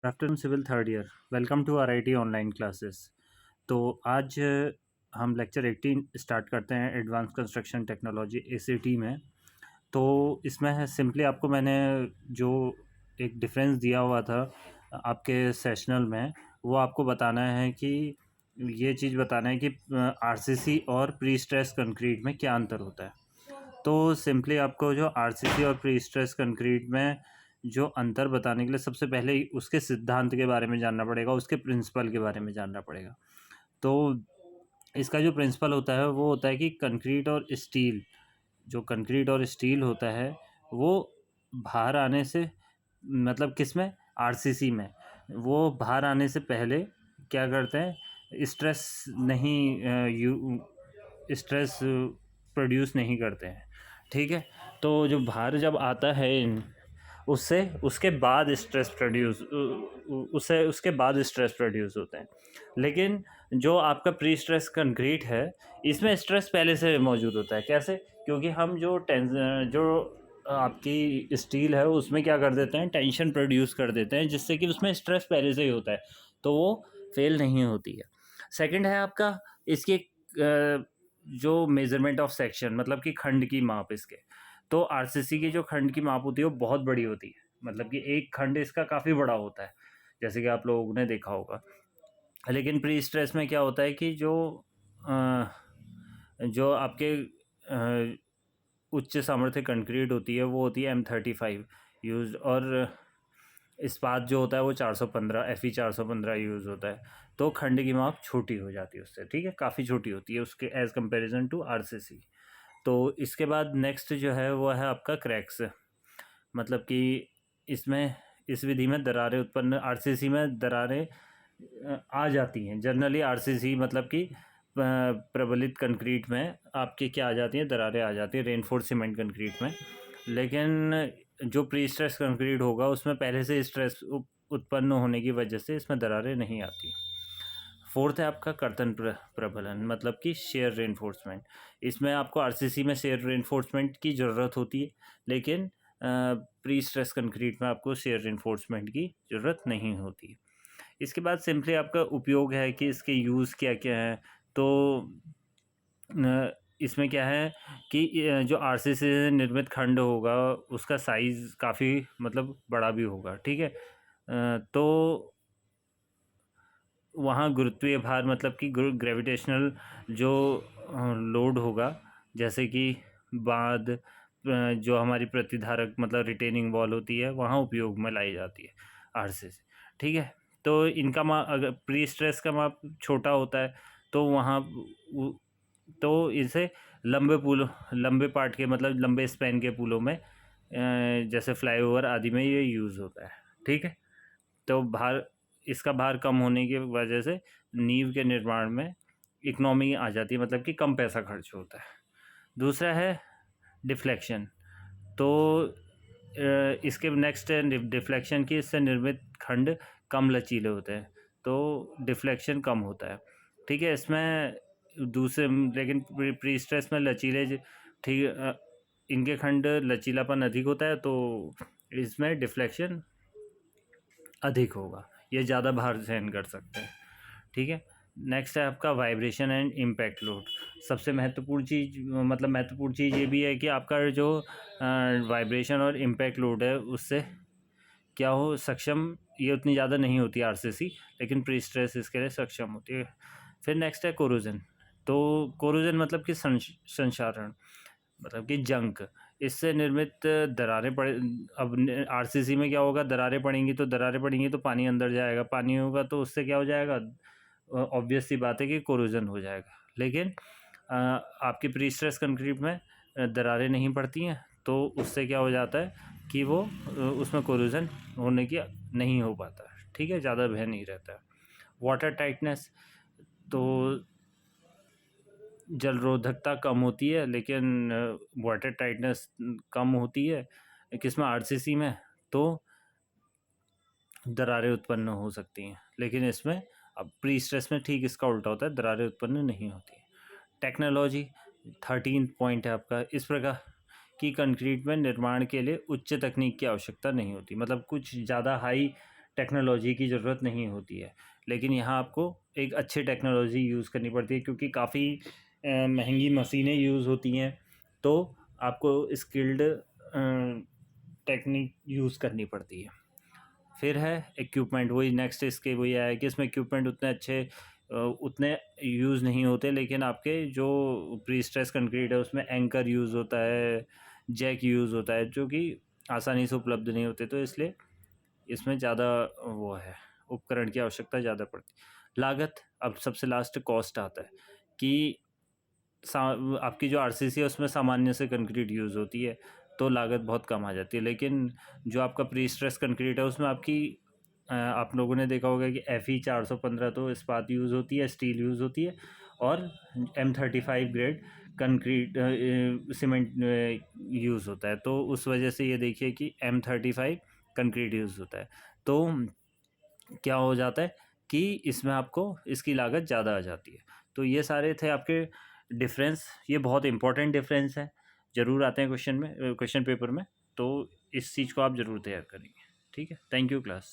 Afternoon civil third year. Welcome to RIT online classes. तो आज हम लेक्चर 18 स्टार्ट करते हैं एडवांस कंस्ट्रक्शन टेक्नोलॉजी एसीटी में। तो इसमें है सिंपली आपको मैंने जो एक डिफरेंस दिया हुआ था आपके सेशनल में, वो आपको बताना है कि ये चीज़ बताना है कि आरसीसी और प्री स्ट्रेस कंक्रीट में क्या अंतर होता है। तो सिंपली आपको जो आरसीसी और प्री स्ट्रेस कंक्रीट में जो अंतर बताने के लिए सबसे पहले उसके सिद्धांत के बारे में जानना पड़ेगा, उसके प्रिंसिपल के बारे में जानना पड़ेगा। तो इसका जो प्रिंसिपल होता है वो होता है कि कंक्रीट और स्टील होता है वो बाहर आने से, मतलब किस में, आरसीसी में, वो बाहर आने से पहले क्या करते हैं, स्ट्रेस प्रोड्यूस नहीं करते हैं। ठीक है। तो जो बाहर जब आता है उससे उसके बाद स्ट्रेस प्रोड्यूस होते हैं। लेकिन जो आपका प्री स्ट्रेस कंक्रीट है, इसमें स्ट्रेस पहले से मौजूद होता है। कैसे? क्योंकि हम जो आपकी स्टील है उसमें क्या कर देते हैं, टेंशन प्रोड्यूस कर देते हैं, जिससे कि उसमें स्ट्रेस पहले से ही होता है, तो वो फेल नहीं होती है। सेकंड है आपका इसकी जो मेजरमेंट ऑफ सेक्शन, मतलब कि खंड की माप इसके। तो आरसीसी की जो खंड की माप होती है वो बहुत बड़ी होती है, मतलब कि एक खंड इसका काफ़ी बड़ा होता है, जैसे कि आप लोगों ने देखा होगा। लेकिन प्री स्ट्रेस में क्या होता है कि जो आपके उच्च सामर्थ्य कंक्रीट होती है वो होती है M35 यूज, और इस्पात जो होता है वो 415 FE 415 यूज़ होता है। तो खंड की माप छोटी हो जाती है उससे, ठीक है, काफ़ी छोटी होती है उसके एज़ कंपेरिजन टू आरसीसी। तो इसके बाद नेक्स्ट जो है वो है आपका क्रैक्स, मतलब कि इसमें इस विधि में दरारें उत्पन्न, आरसीसी में दरारें आ जाती हैं जनरली। आरसीसी मतलब कि प्रबलित कंक्रीट में आपके क्या आ जाती हैं, दरारें आ जाती हैं, रेनफोर्स सीमेंट कंक्रीट में। लेकिन जो प्री स्ट्रेस कंक्रीट होगा उसमें पहले से स्ट्रेस उत्पन्न होने की वजह से इसमें दरारें नहीं आती। फोर्थ है आपका कर्तन प्रबलन, मतलब कि शेयर रेनफोर्समेंट। इसमें आपको आरसीसी में शेयर रेनफोर्समेंट की ज़रूरत होती है, लेकिन प्री स्ट्रेस कंक्रीट में आपको शेयर रेनफोर्समेंट की ज़रूरत नहीं होती। इसके बाद सिंपली आपका उपयोग है कि इसके यूज़ क्या क्या हैं। तो इसमें क्या है कि जो आरसीसी से निर्मित खंड होगा उसका साइज़ काफ़ी, मतलब बड़ा भी होगा, ठीक है। तो वहाँ गुरुत्वीय भार, मतलब कि ग्रेविटेशनल जो लोड होगा, जैसे कि बांध, जो हमारी प्रतिधारक मतलब रिटेनिंग वॉल होती है, वहाँ उपयोग में लाई जाती है आरसीसी, ठीक है। तो इनका माप, अगर प्री स्ट्रेस का माप छोटा होता है तो वहाँ तो इसे लंबे पार्ट के, मतलब लंबे स्पैन के पुलों में, जैसे फ्लाईओवर आदि में ये यूज़ होता है, ठीक है। तो इसका भार कम होने की वजह से नींव के निर्माण में इकोनॉमी आ जाती है, मतलब कि कम पैसा खर्च होता है। दूसरा है डिफ्लेक्शन। तो इसके नेक्स्ट है डिफ्लेक्शन की, इससे निर्मित खंड कम लचीले होते हैं, तो डिफ्लेक्शन कम होता है, ठीक है। इसमें दूसरे, लेकिन प्री स्ट्रेस में लचीले, ठीक, इनके खंड लचीलापन अधिक होता है, तो इसमें डिफ्लेक्शन अधिक होगा, ये ज़्यादा भार सहन कर सकते हैं, ठीक है। नेक्स्ट है आपका वाइब्रेशन एंड इम्पैक्ट लोड। सबसे महत्वपूर्ण चीज़ ये भी है कि आपका जो वाइब्रेशन और इम्पैक्ट लोड है उससे क्या हो सक्षम, ये उतनी ज़्यादा नहीं होती आरसीसी, लेकिन प्री स्ट्रेस इसके लिए सक्षम होती है। फिर नेक्स्ट है कोरोजन। तो कोरोजन मतलब कि संक्षारण, मतलब कि जंक, इससे निर्मित दरारें पड़े। अब आरसीसी में क्या होगा, दरारें पड़ेंगी तो पानी अंदर जाएगा, पानी होगा तो उससे क्या हो जाएगा, ऑब्वियस सी बात है कि कोरोजन हो जाएगा। लेकिन आपकी प्री स्ट्रेस कंक्रीट में दरारें नहीं पड़ती हैं, तो उससे क्या हो जाता है कि वो उसमें कोरोजन होने की नहीं हो पाता, ठीक है, ज़्यादा भय नहीं रहता है। वाटर टाइटनेस, तो जलरोधकता कम होती है, लेकिन वाटर टाइटनेस कम होती है किसमें, आरसीसी में, तो दरारें उत्पन्न हो सकती हैं। लेकिन इसमें अब प्री स्ट्रेस में ठीक इसका उल्टा होता है, दरारें उत्पन्न नहीं होती। टेक्नोलॉजी 13 पॉइंट है आपका, इस प्रकार कि कंक्रीट में निर्माण के लिए उच्च तकनीक की आवश्यकता नहीं होती, मतलब कुछ ज़्यादा हाई टेक्नोलॉजी की ज़रूरत नहीं होती है। लेकिन यहाँ आपको एक अच्छी टेक्नोलॉजी यूज़ करनी पड़ती है, क्योंकि काफ़ी महंगी मशीनें यूज़ होती हैं, तो आपको स्किल्ड टेक्निक यूज़ करनी पड़ती है। फिर है इक्विपमेंट, वही नेक्स्ट इसके वही आया कि इसमें इक्विपमेंट उतने अच्छे उतने यूज़ नहीं होते, लेकिन आपके जो प्री स्ट्रेस कंक्रीट है उसमें एंकर यूज़ होता है, जैक यूज़ होता है, जो कि आसानी से उपलब्ध नहीं होते, तो इसलिए इसमें ज़्यादा वो है, उपकरण की आवश्यकता ज़्यादा पड़ती है। लागत, अब सबसे लास्ट कॉस्ट आता है कि आपकी जो आरसीसी है उसमें सामान्य से कंक्रीट यूज़ होती है, तो लागत बहुत कम आ जाती है। लेकिन जो आपका प्री स्ट्रेस कंक्रीट है उसमें आपकी आप लोगों ने देखा होगा कि FE 415 तो इस्पात यूज़ होती है, स्टील यूज़ होती है, और M35 grade concrete cement use होता है। तो उस वजह से ये देखिए कि M35 कंक्रीट यूज़ होता है, तो क्या हो जाता है कि इसमें आपको इसकी लागत ज़्यादा आ जाती है। तो ये सारे थे आपके डिफरेंस, ये बहुत इंपॉर्टेंट डिफरेंस है, ज़रूर आते हैं क्वेश्चन में, क्वेश्चन पेपर में, तो इस चीज़ को आप ज़रूर तैयार करेंगे। ठीक है, थैंक यू क्लास।